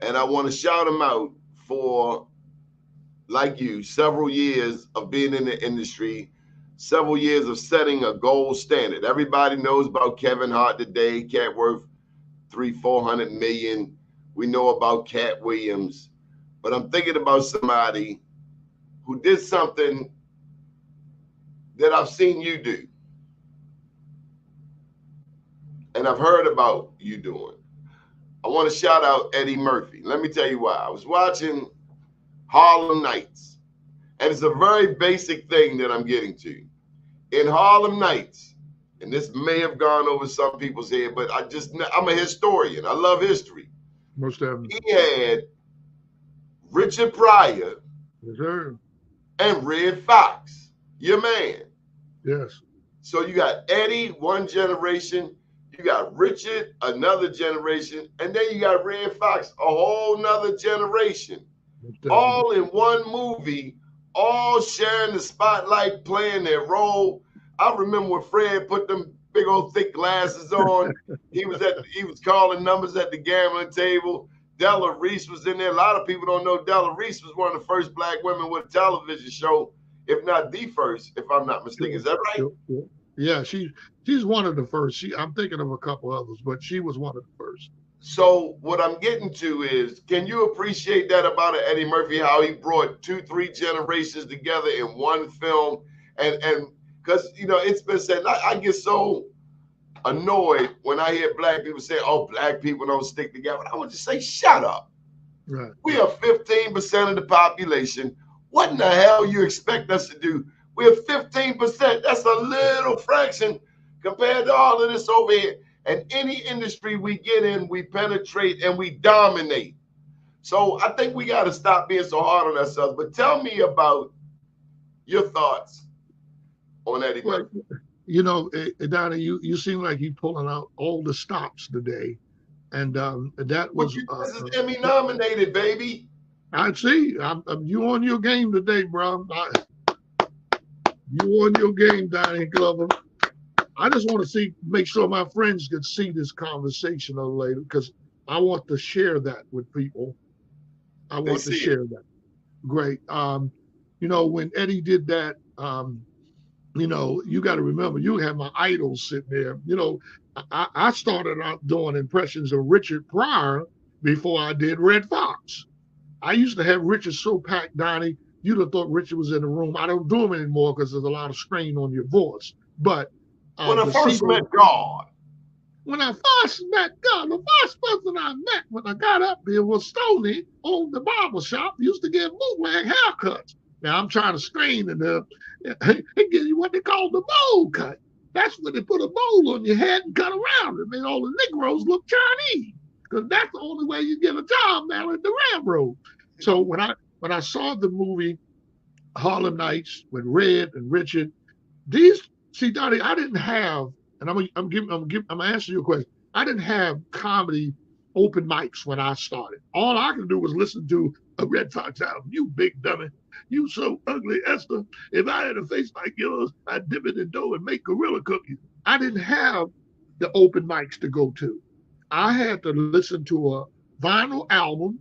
And I want to shout him out for, like you, several years of being in the industry, several years of setting a gold standard. Everybody knows about Kevin Hart today, cat worth 300-400 million. We know about Cat Williams. But I'm thinking about somebody who did something that I've seen you do. And I've heard about you doing. I want to shout out Eddie Murphy. Let me tell you why. I was watching Harlem Nights, and it's a very basic thing that I'm getting to. In Harlem Nights, and this may have gone over some people's head, but I'm a historian. I love history. Most definitely. He had Richard Pryor Yes, sir. and Red Fox, your man. Yes. So you got Eddie, one generation, you got Richard, another generation, and then you got Red Fox, a whole nother generation. All in one movie, all sharing the spotlight, playing their role. I remember when Fred put them big old thick glasses on. He was calling numbers at the gambling table. Della Reese was in there. A lot of people don't know Della Reese was one of the first black women with a television show, if not the first, if I'm not mistaken. Is that right? Sure. Yeah, she's one of the first. I'm thinking of a couple others, but she was one of the first. So what I'm getting to is, can you appreciate that about Eddie Murphy, how he brought 2-3 generations together in one film? And because, it's been said, I get so annoyed when I hear black people say, oh, black people don't stick together. I want to say, shut up. Right. We are 15% of the population. What in the hell you expect us to do? We're 15%. That's a little fraction compared to all of this over here. And any industry we get in, we penetrate and we dominate. So I think we got to stop being so hard on ourselves. But tell me about your thoughts on Eddie Murphy. Donnie, you seem like you pulling out all the stops today. And that was this is Emmy nominated, baby. I see. You on your game today, bro. You on your game, Donnie Glover. I just want to make sure my friends can see this conversation a little later because I want to share that with people. I They want to see it. share that. Great. When Eddie did that, you got to remember, you have my idols sitting there. I started out doing impressions of Richard Pryor before I did Red Fox. I used to have Richard so packed, Donnie, you'd have thought Richard was in the room. I don't do them anymore because there's a lot of strain on your voice. But When I to see first those, met God, when I first met God, the first person I met when I got up there was Stoney on the barber shop. Used to get bootleg haircuts. Now I'm trying to strain in there. He give you what they call the bowl cut. That's when they put a bowl on your head and cut around it. Made all the Negroes look Chinese because that's the only way you get a job now in the railroad. So when I saw the movie Harlem Nights with Red and Richard, Donnie, I didn't have, and I'm answering your question. I didn't have comedy open mics when I started. All I could do was listen to a Red Fox album. You big dummy, you so ugly, Esther. If I had a face like yours, I'd dip it in dough and make gorilla cookies. I didn't have the open mics to go to. I had to listen to a vinyl album.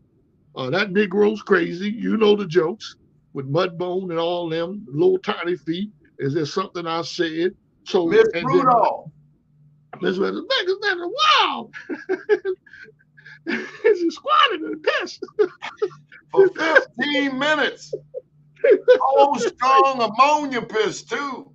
That Negro's crazy. You know the jokes with Mudbone and all them little tiny feet. Is there something I said? So Miss and then Rudolph, this was wow. It's squatted and pissed. for 15 minutes. Oh, strong ammonia piss too.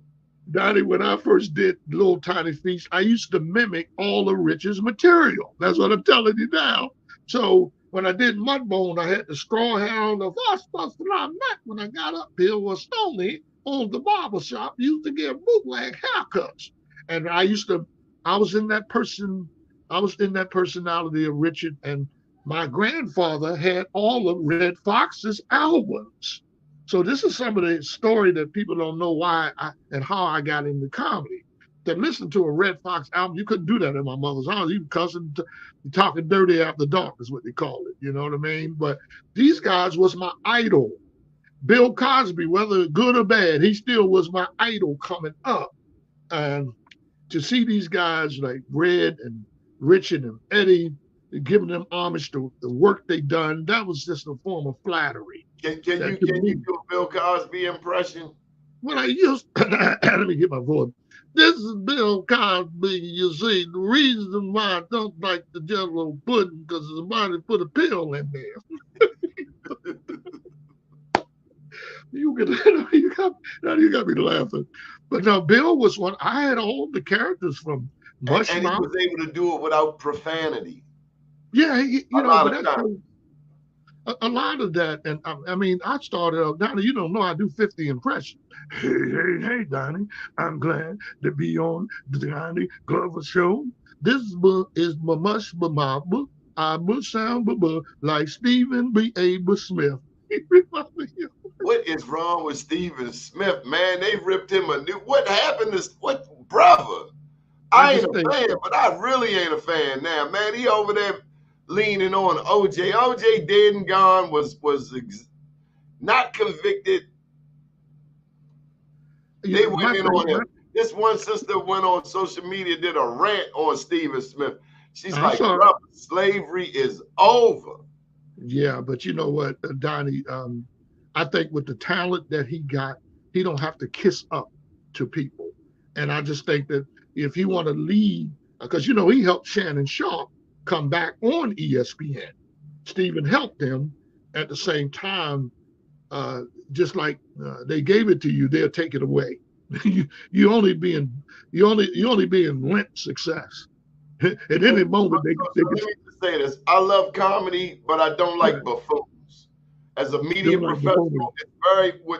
Donnie, when I first did Little Tiny Feast, I used to mimic all of Rich's material. That's what I'm telling you now. So when I did Mudbone, I had the straw hair on. The first person I met when I got up here was Stoney on the barber shop. Used to get bootleg haircuts, and I was in that personality of Richard, and my grandfather had all of Red Fox's albums. So this is some of the story that people don't know and how I got into comedy. To listen to a Red Fox album, you couldn't do that in my mother's house. You cussing, talking dirty after dark is what they call it. You know what I mean? But these guys was my idol. Bill Cosby, whether good or bad, he still was my idol coming up. And to see these guys like Red and Richard and Eddie giving them homage to the work they done, that was just a form of flattery. Can you do a Bill Cosby impression? When I used, let me get my voice. This is Bill Cosby. You see, the reason why I don't like the Jello pudding because somebody put a pill in there. you got me laughing. But now Bill was one. I had all the characters from Mush And he Mouth. was able to do it without profanity. Yeah, but that's a lot of that. And I mean, I started out, Donnie, you don't know I do 50 impressions. Hey, Donnie, I'm glad to be on the Donnie Glover Show. This is my mush mama. I must sound like Stephen B. A. Smith. What is wrong with Stephen Smith, man? They ripped him a new. What happened to what brother? I ain't a fan, but I really ain't a fan now, man. He over there leaning on OJ. OJ dead and gone, was not convicted. They went in on him. This one sister went on social media, did a rant on Stephen Smith. She's like, brother, slavery is over. Yeah, but you know what, Donnie? I think with the talent that he got, he don't have to kiss up to people. And I just think that if you want to lead, because he helped Shannon Sharp come back on ESPN. Stephen helped him at the same time. Just like they gave it to you, they'll take it away. you only being lent success. At any moment, let me just say this: I love comedy, but I don't like buffoons. As a media professional,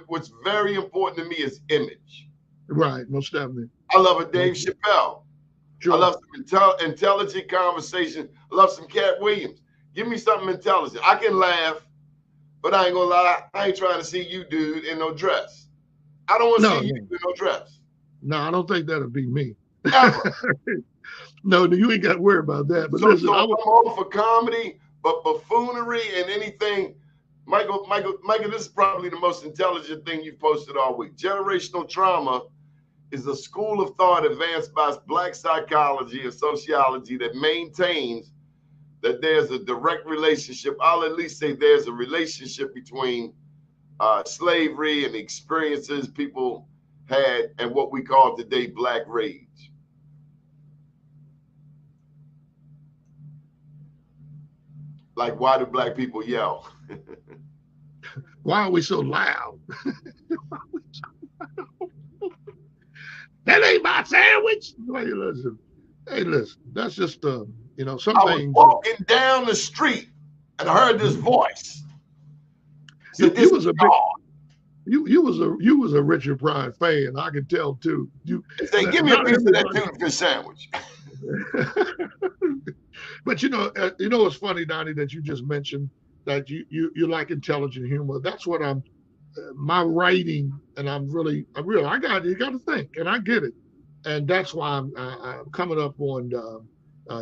what's very important to me is image. Right, most definitely. I love a Dave Chappelle. Sure. I love some intelligent conversation. I love some Cat Williams. Give me something intelligent. I can laugh, but I ain't gonna lie. I ain't trying to see you, dude, in no dress. I don't want to see you in no dress. No, I don't think that'll be me. No, you ain't got to worry about that. But listen, I'm all for comedy, but buffoonery and anything. Michael, this is probably the most intelligent thing you've posted all week. Generational trauma is a school of thought advanced by Black psychology and sociology that maintains that there's a direct relationship. I'll at least say there's a relationship between slavery and the experiences people had and what we call today Black rage. Like, why do Black people yell? Why are we so loud? That ain't my sandwich. Hey, listen. That's just some I was things. Walking down the street and I heard this voice. You was a big, you was a Richard Pryor fan. I can tell too. Say, give me a piece of that tuna fish sandwich. But it's funny, Donnie, that you just mentioned that you like intelligent humor. That's what my writing, and I got to think, and I get it, and that's why I'm coming up on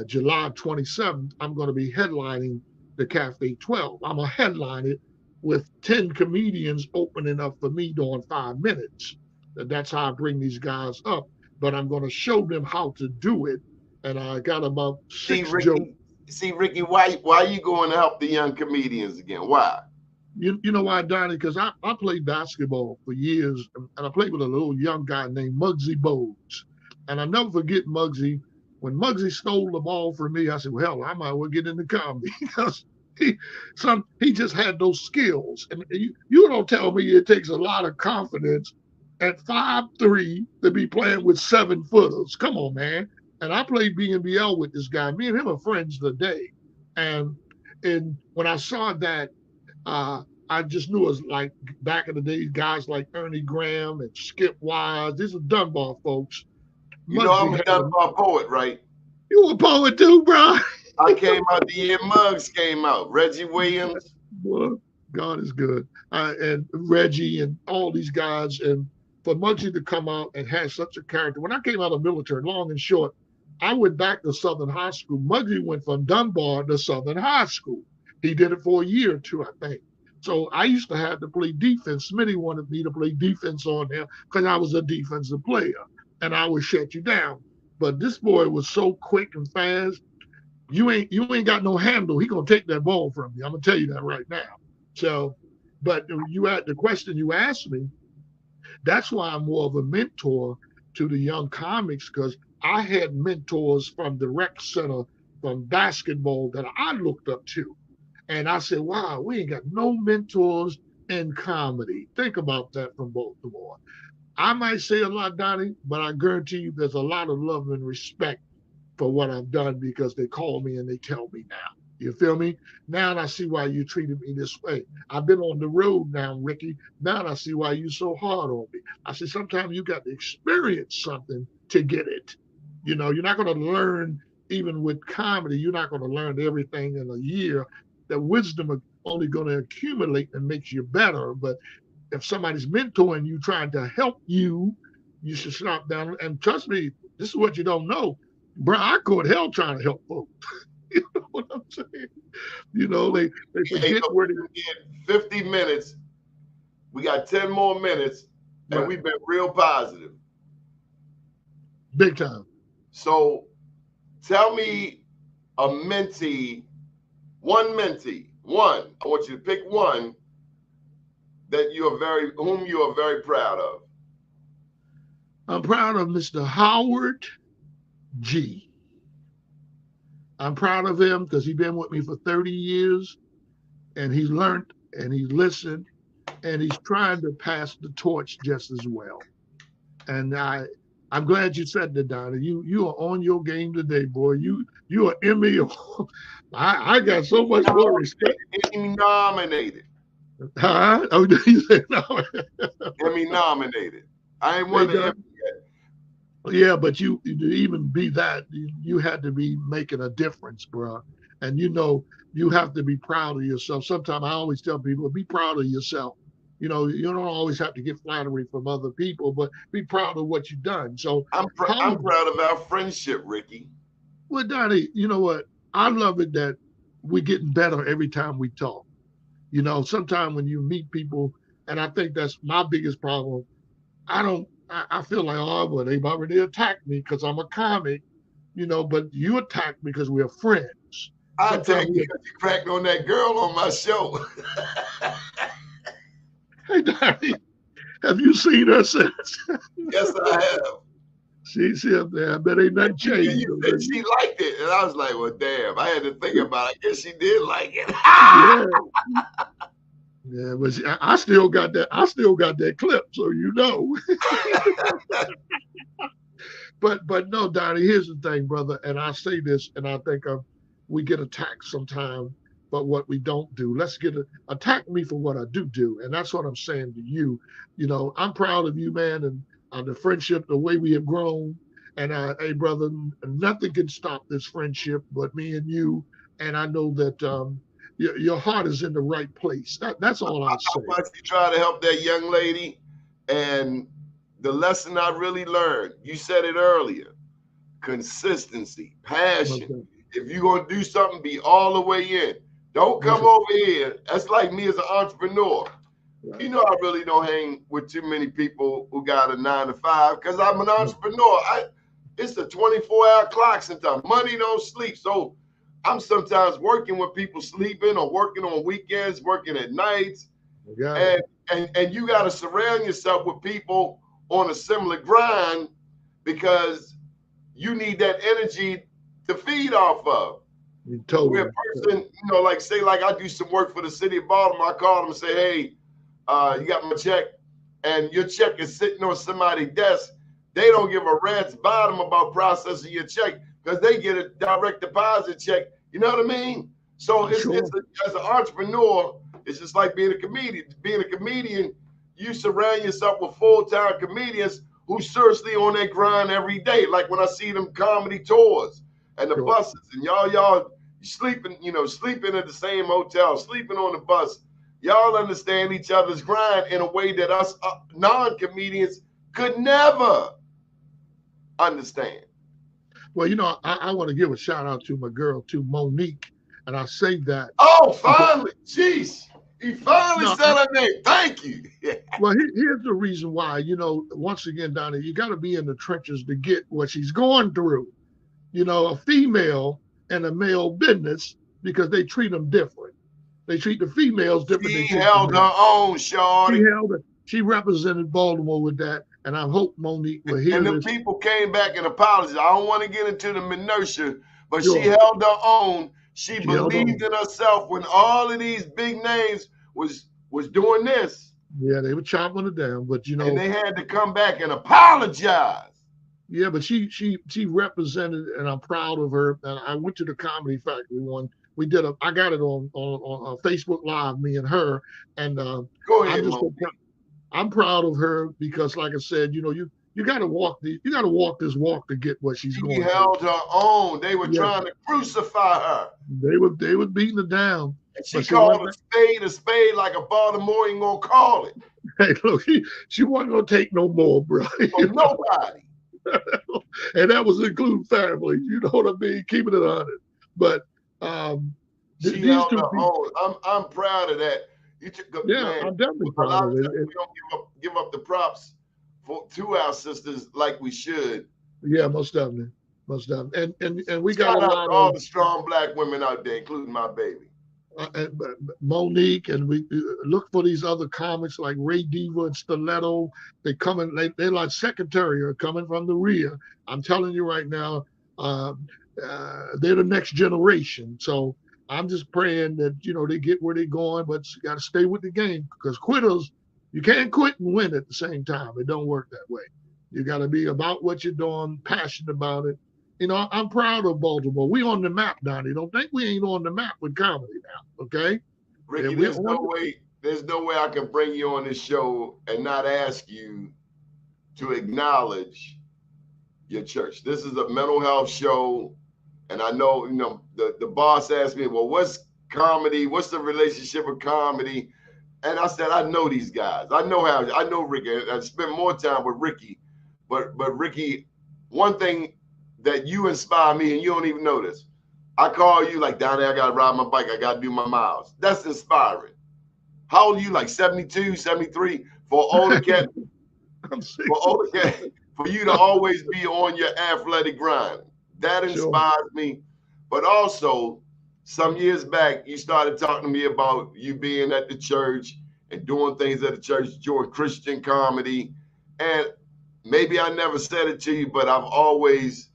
July 27th. I'm going to be headlining the Cafe 12. I'm gonna headline it with 10 comedians opening up for me during 5 minutes. That's how I bring these guys up. But I'm going to show them how to do it. And I got about 6 jokes. See, Ricky, why are you going to help the young comedians again? Why? You know why, Donnie? Because I played basketball for years, and I played with a little young guy named Muggsy Bogues. And I never forget Muggsy. When Muggsy stole the ball from me, I said, well, hell, I might well get into comedy. Because he just had those skills. And you don't tell me it takes a lot of confidence at 5'3" to be playing with 7-footers. Come on, man. And I played BNBL with this guy. Me and him are friends today. And when I saw that, I just knew it was like back in the days, guys like Ernie Graham and Skip Wise. These are Dunbar folks. I'm a Dunbar poet, right? You a poet too, bro? I came out the year Muggs came out. Reggie Williams. Well, God is good. And Reggie and all these guys. And for Muggsy to come out and have such a character. When I came out of the military, long and short, I went back to Southern High School. Muggsy went from Dunbar to Southern High School. He did it for a year or two, I think. So I used to have to play defense. Smitty wanted me to play defense on him because I was a defensive player and I would shut you down. But this boy was so quick and fast. You ain't got no handle. He gonna take that ball from you. I'm gonna tell you that right now. So, but you had the question you asked me. That's why I'm more of a mentor to the young comics, because I had mentors from the rec center, from basketball that I looked up to. And I said, wow, we ain't got no mentors in comedy. Think about that from Baltimore. I might say a lot, Donnie, but I guarantee you there's a lot of love and respect for what I've done because they call me and they tell me now. You feel me? Now I see why you treated me this way. I've been on the road now, Ricky. Now I see why you so hard on me. I said, sometimes you got to experience something to get it. You're not going to learn, even with comedy, you're not going to learn everything in a year. The wisdom is only going to accumulate and makes you better. But if somebody's mentoring you, trying to help you, you should stop down. And trust me, this is what you don't know. Bro, I go to hell trying to help folks. You know what I'm saying? They forget where they get 50 minutes. We got 10 more minutes, and right. We've been real positive. Big time. So tell me a mentee, one. I want you to pick one that whom you are very proud of. I'm proud of Mr. Howard G. I'm proud of him because he's been with me for 30 years and he's learned and he's listened and he's trying to pass the torch just as well. And I'm glad you said that, Donna. You are on your game today, boy. You are Emmy. I got so much more respect. Emmy nominated. Huh? Oh, you said no. Emmy nominated. I ain't won the Emmy yet. Yeah, but you to even be that, you had to be making a difference, bro. And you have to be proud of yourself. Sometimes I always tell people, be proud of yourself. You don't always have to get flattery from other people, but be proud of what you've done. So I'm proud of our friendship, Ricky. Well, Donnie, you know what? I love it that we're getting better every time we talk. Sometimes when you meet people, and I think that's my biggest problem. I I feel like, oh, well, they've already attacked me because I'm a comic, but you attacked me because we're friends. I Sometimes attacked you because you cracked on that girl on my show. hey, Donnie, have you seen her since? Yes, I have. She's up there. I bet ain't nothing And changed. you said she liked it. And I was like, well, damn, I had to think about it. I guess she did like it. Yeah. Yeah, but I still got that. I still got that clip, so you know. But no, Donnie. Here's the thing, brother, and I say this, and I think we get attacked sometime, but what we don't do. Let's attack me for what I do, and that's what I'm saying to you. I'm proud of you, man, and the friendship, the way we have grown. And hey, brother, nothing can stop this friendship but me and you. And I know that your heart is in the right place. That's all I'll say. How much you try to help that young lady, and the lesson I really learned, you said it earlier, consistency, passion. If you're going to do something, be all the way in. Don't come over here. That's like me as an entrepreneur. Right. I really don't hang with too many people who got a 9-to-5 because I'm an entrepreneur. It's a 24-hour clock sometimes. Money don't sleep. So I'm sometimes working when people sleeping or working on weekends, working at nights. And you got to surround yourself with people on a similar grind because you need that energy to feed off of. Totally. Where a person, like I do some work for the city of Baltimore, I call them and say, hey, you got my check, and your check is sitting on somebody's desk. They don't give a rat's bottom about processing your check because they get a direct deposit check. You know what I mean? So as an entrepreneur, it's just like being a comedian. Being a comedian, you surround yourself with full-time comedians who seriously on their grind every day. Like when I see them comedy tours and the buses, and y'all sleeping, sleeping at the same hotel, sleeping on the bus. Y'all understand each other's grind in a way that us non-comedians could never understand. Well, I want to give a shout out to my girl, to Monique, and I say that. Oh, finally, jeez, he finally said her name. Thank you. Well, here's the reason why. Once again, Donnie, you got to be in the trenches to get what she's going through. A female and a male business, because they treat them different. They treat the females different. She held her own, shorty. She represented Baltimore with that, and I hope Monique will hear this. And the people came back and apologized. I don't want to get into the minutia, but she held her own. She believed in herself when all of these big names was doing this. Yeah, they were chopping it down, but and they had to come back and apologize. Yeah, but she represented, and I'm proud of her. And I went to the Comedy Factory one. We did I got it on Facebook Live, me and her. And go ahead, I'm proud of her because, like I said, you got to walk this walk to get what she's going. She held her own. They were trying to crucify her. They were beating her down. And she called a spade like a Baltimorean gonna call it. Hey, look, she wasn't gonna take no more, bro. Nobody. And that was including families. You know what I mean? Keeping it honest. But she held her own. I'm proud of that. Man, I'm definitely proud of it. We don't give up the props to our sisters like we should. Yeah, most definitely. And we Shout got a lot of all the strong Black women out there, including my baby. Monique, and we look for these other comics like Ray Diva and Stiletto. They're like Secretariat coming from the rear. I'm telling you right now, they're the next generation. So I'm just praying that they get where they're going, but you got to stay with the game because quitters, you can't quit and win at the same time. It don't work that way. You got to be about what you're doing, passionate about it. I'm proud of Baltimore. We on the map, Donnie. Don't think we ain't on the map with comedy now, okay? Rickey, there's no way I can bring you on this show and not ask you to acknowledge your church. This is a mental health show, and I know, the boss asked me, well, what's comedy? What's the relationship with comedy? And I said, I know these guys. I know Rickey. I spent more time with Rickey, but Rickey, one thing that you inspire me, and you don't even know this. I call you like, Donnie, I got to ride my bike. I got to do my miles. That's inspiring. How old are you? Like 72, 73 for older cat? I'm for 62. okay, for you to always be on your athletic grind. That Sure. inspires me. But also, some years back, you started talking to me about you being at the church and doing things at the church, doing Christian comedy. And maybe I never said it to you, but I've always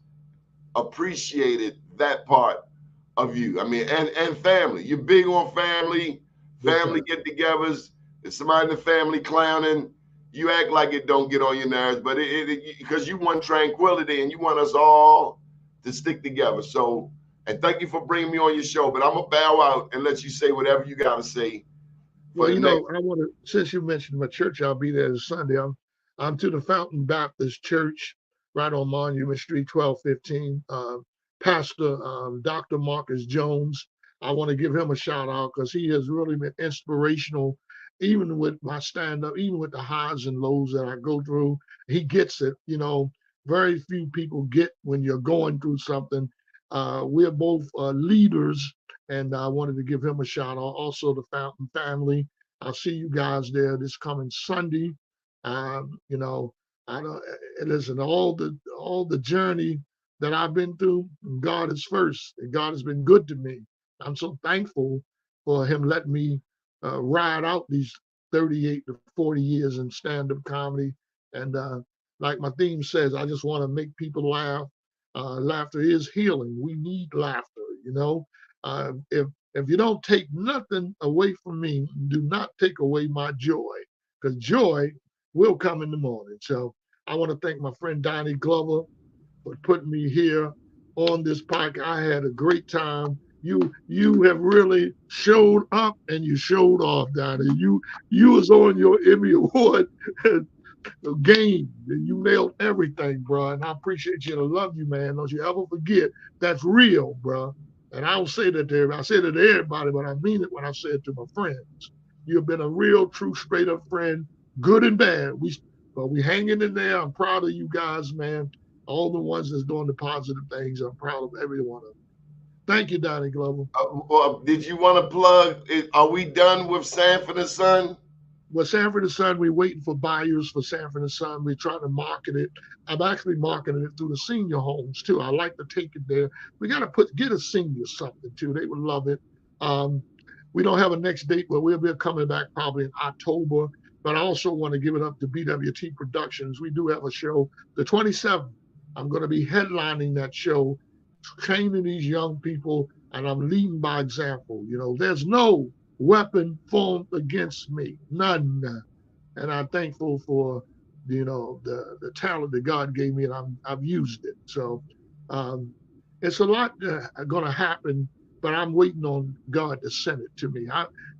appreciated that part of you. I mean, and family. You're big on family, Big family time. get-togethers. If somebody in the family clowning, you act like it don't get on your nerves, but because you want tranquility and you want us all to stick together. So, and thank you for bringing me on your show. But I'm gonna bow out and let you say whatever you got to say for Well, the next. I want to, since you mentioned my church, I'll be there this Sunday. I'm to the Fountain Baptist Church right on Monument Street, 1215. Pastor Dr. Marcus Jones, I want to give him a shout out because he has really been inspirational, even with my stand up, even with the highs and lows that I go through. He gets it. Very few people get when you're going through something. We're both leaders, and I wanted to give him a shout out. Also, the Fountain family. I'll see you guys there this coming Sunday. You know, I don't listen. All the journey that I've been through, God is first, and God has been good to me. I'm so thankful for Him letting me ride out these 38 to 40 years in stand-up comedy. And like my theme says, I just want to make people laugh. Laughter is healing. We need laughter. If you don't take nothing away from me, do not take away my joy, because joy will come in the morning. So I want to thank my friend Donnie Glover for putting me here on this podcast. I had a great time. You have really showed up and you showed off, Donnie. You was on your Emmy Award game and you nailed everything, bro. And I appreciate you and I love you, man. Don't you ever forget that's real, bro. And I don't say that to everybody. I say that to everybody, but I mean it when I say it to my friends. You've been a real, true, straight up friend, good and bad. But we hanging in there. I'm proud of you guys, man. All the ones that's doing the positive things. I'm proud of every one of them. Thank you, Donnie Glover. Well, did you want to plug? Are we done with Sanford and Son? Well, Sanford and Son, we're waiting for buyers for Sanford and Son. We're trying to market it. I'm actually marketing it through the senior homes too. I like to take it there. We got to get a senior something too. They would love it. Um, we don't have a next date, but we'll be coming back probably in October. But I also want to give it up to BWT Productions. We do have a show, the 27th. I'm going to be headlining that show, training these young people, and I'm leading by example. There's no weapon formed against me, none. And I'm thankful for the talent that God gave me, and I've used it. So um, it's a lot going to happen, but I'm waiting on God to send it to me.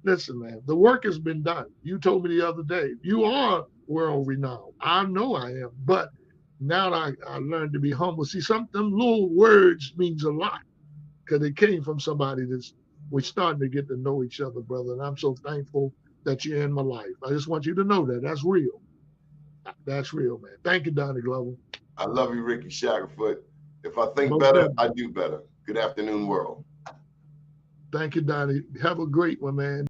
Listen, man, the work has been done. You told me the other day you are world renowned. I know I am, but now I learned to be humble. See, some them little words means a lot because it came from somebody that's we're starting to get to know each other, brother. And I'm so thankful that you're in my life. I just want you to know that that's real. That's real, man. Thank you, Donnie Glover. I love you, Rickey Shackleford. If I think Most better, definitely. I do better. Good afternoon, world. Thank you, Donnie. Have a great one, man.